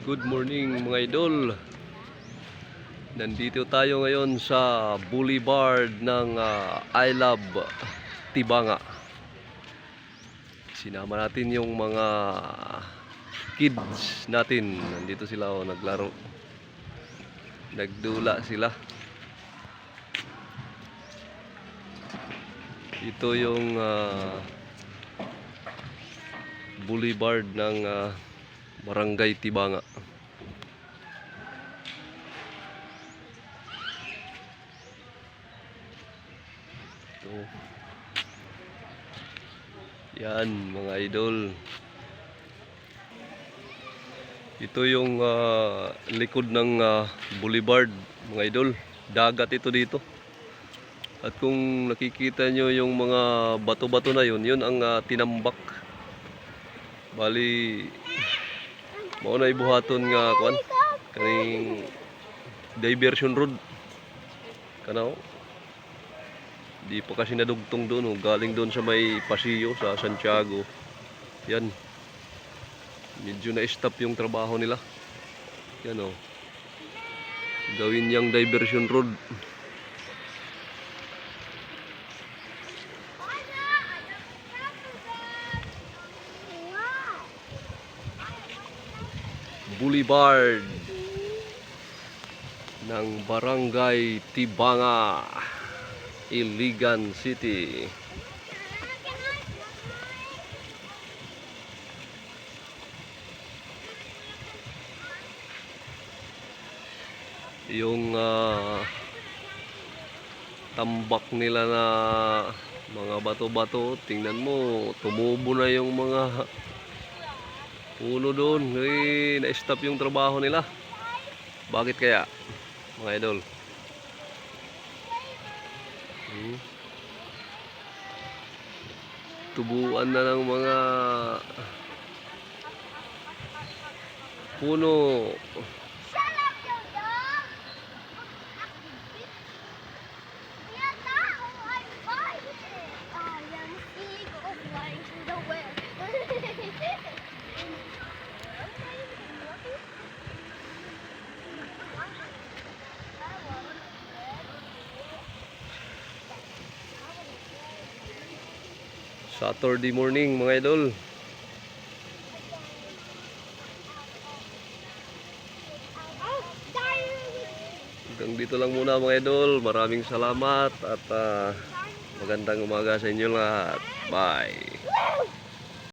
Good morning mga idol. Nandito tayo ngayon sa boulevard ng I Love Tibanga. Sinama natin yung mga kids natin. Nandito sila naglaro. Nagdula sila. Ito yung boulevard ng Barangay Tibanga. Ito. Yan mga idol. Ito yung likod ng boulevard mga idol. Dagat ito dito. At kung nakikita nyo yung mga bato-bato na yun, yun ang tinambak. Bali mao na ibuhaton nga kuan kaning diversion road kanaw. Di pa kasi nadugtong doon, galing doon sa may Paseo sa Santiago. Yan. Medyo na-stop yung trabaho nila. Yan oh. Gawin yang diversion road. Boulevard ng Barangay Tibanga, Iligan City. Yung tambak nila na mga bato-bato, tingnan mo, tumubo na yung mga puno doon. Na-stop yung trabaho nila. Bakit kaya mga idol? Tubuan na ng mga puno. Saturday morning mga idol. Hanggang dito lang muna mga idol. Maraming salamat at magandang umaga sa inyo lahat. Bye.